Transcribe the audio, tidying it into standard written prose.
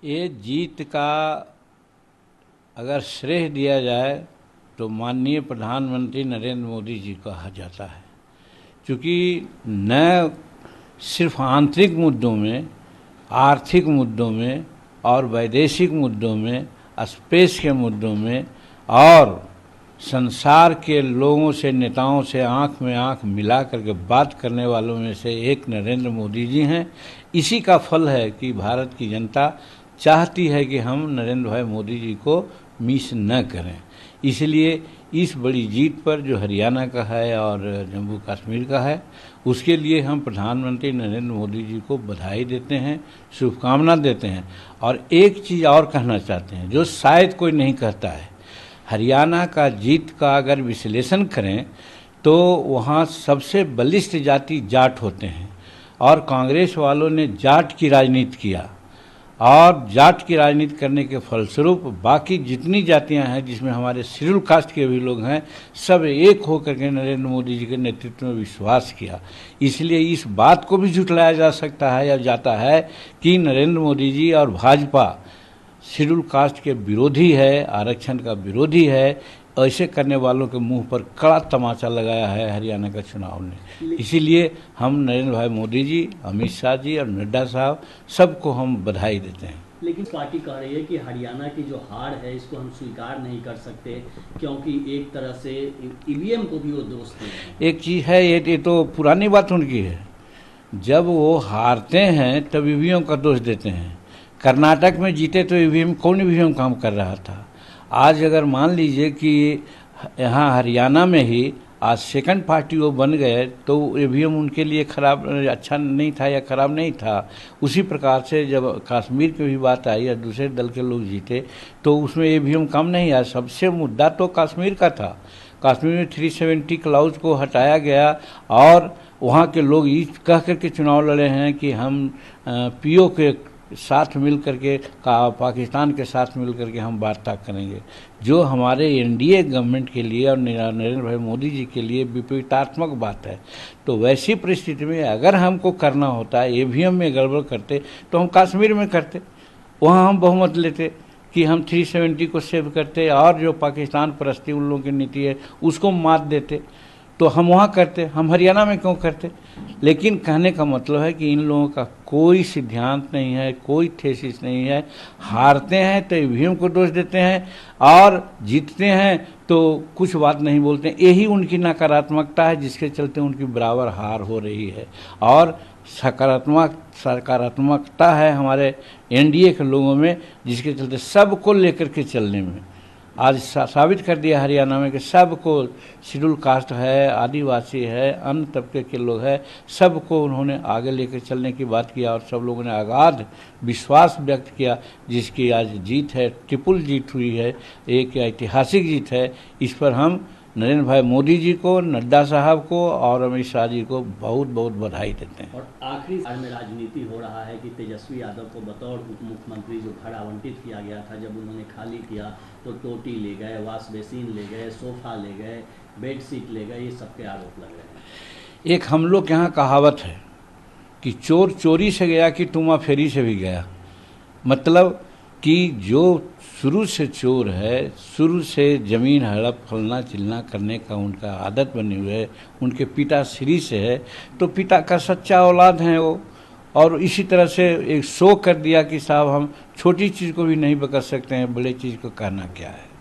ये जीत का अगर श्रेय दिया जाए तो माननीय प्रधानमंत्री नरेंद्र मोदी जी को कहा जाता है, क्योंकि न सिर्फ आंतरिक मुद्दों में, आर्थिक मुद्दों में और वैदेशिक मुद्दों में, स्पेस के मुद्दों में और संसार के लोगों से, नेताओं से आंख में आंख मिला करके बात करने वालों में से एक नरेंद्र मोदी जी हैं। इसी का फल है कि भारत की जनता चाहती है कि हम नरेंद्र भाई मोदी जी को मिस न करें। इसलिए इस बड़ी जीत पर जो हरियाणा का है और जम्मू कश्मीर का है, उसके लिए हम प्रधानमंत्री नरेंद्र मोदी जी को बधाई देते हैं, शुभकामना देते हैं। और एक चीज़ और कहना चाहते हैं जो शायद कोई नहीं कहता है, हरियाणा का जीत का अगर विश्लेषण करें तो वहाँ सबसे बलिष्ठ जाति जाट होते हैं और कांग्रेस वालों ने जाट की राजनीति किया और जाट की राजनीति करने के फलस्वरूप बाकी जितनी जातियां हैं, जिसमें हमारे शेड्यूल कास्ट के भी लोग हैं, सब एक होकर के नरेंद्र मोदी जी के नेतृत्व में विश्वास किया। इसलिए इस बात को भी झुठलाया जा सकता है या जाता है कि नरेंद्र मोदी जी और भाजपा शेड्यूल कास्ट के विरोधी है, आरक्षण का विरोधी है। ऐसे करने वालों के मुंह पर कड़ा तमाचा लगाया है हरियाणा का चुनाव ने। इसीलिए हम नरेंद्र भाई मोदी जी, अमित शाह जी और नड्डा साहब सबको हम बधाई देते हैं। लेकिन पार्टी कह रही है कि हरियाणा की जो हार है इसको हम स्वीकार नहीं कर सकते, क्योंकि एक तरह से ईवीएम को भी वो दोष देते हैं। एक चीज़ है, ये तो पुरानी बात उनकी है। जब वो हारते हैं तब ईवीएम का दोष देते हैं। कर्नाटक में जीते तो ईवीएम, कौन ईवीएम काम कर रहा था? आज अगर मान लीजिए कि यहाँ हरियाणा में ही आज सेकंड पार्टी वो बन गए तो ईवीएम उनके लिए खराब, अच्छा नहीं था या खराब नहीं था। उसी प्रकार से जब कश्मीर की भी बात आई या दूसरे दल के लोग जीते तो उसमें ईवीएम कम नहीं आया। सबसे मुद्दा तो कश्मीर का था। कश्मीर में 370 क्लाउज को हटाया गया और वहाँ के लोग ये कह करके चुनाव लड़े हैं कि हम पीओ के साथ मिल करके पाकिस्तान के साथ मिल करके हम वार्ता करेंगे, जो हमारे एनडीए गवर्नमेंट के लिए और नरेंद्र भाई मोदी जी के लिए विपरीतात्मक बात है। तो वैसी परिस्थिति में अगर हमको करना होता है, ईवीएम में गड़बड़ करते तो हम कश्मीर में करते, वहाँ हम बहुमत लेते कि हम 370 को सेव करते और जो पाकिस्तान परस्ती उन लोगों की नीति है उसको मात देते, तो हम वहाँ करते। हम हरियाणा में क्यों करते? लेकिन कहने का मतलब है कि इन लोगों का कोई सिद्धांत नहीं है, कोई थेसिस नहीं है। हारते हैं तो ईवीएम को दोष देते हैं और जीतते हैं तो कुछ बात नहीं बोलते। यही उनकी नकारात्मकता है जिसके चलते उनकी बराबर हार हो रही है। और सकारात्मकता है हमारे एनडीए के लोगों में, जिसके चलते सबको लेकर के चलने में आज साबित कर दिया हरियाणा में कि सबको, शेड्यूल कास्ट है, आदिवासी है, अन्य तबके के लोग हैं, सबको उन्होंने आगे लेकर चलने की बात किया और सब लोगों ने अगाध विश्वास व्यक्त किया, जिसकी आज जीत है, ट्रिपल जीत हुई है, एक ऐतिहासिक जीत है। इस पर हम नरेंद्र भाई मोदी जी को, नड्डा साहब को और अमित शाह जी को बहुत बहुत बधाई देते हैं। और आखिरी साल में राजनीति हो रहा है कि तेजस्वी यादव को बतौर उप मुख्यमंत्री जो घर आवंटित किया गया था, जब उन्होंने खाली किया तो टोटी ले गए, वॉश बेसिन ले गए, सोफा ले गए, बेडशीट ले गए, ये सबके आरोप लग रहे हैं। एक हम लोग के यहाँ कहावत है कि चोर चोरी से गया कि टूमा फेरी से भी गया। मतलब कि जो शुरू से चोर है, शुरू से ज़मीन हड़प फलना चिलना करने का उनका आदत बनी हुई है, उनके पिता श्री से है, तो पिता का सच्चा औलाद हैं वो। और इसी तरह से एक शो कर दिया कि साहब हम छोटी चीज़ को भी नहीं पकड़ सकते हैं, बड़े चीज़ को कहना क्या है।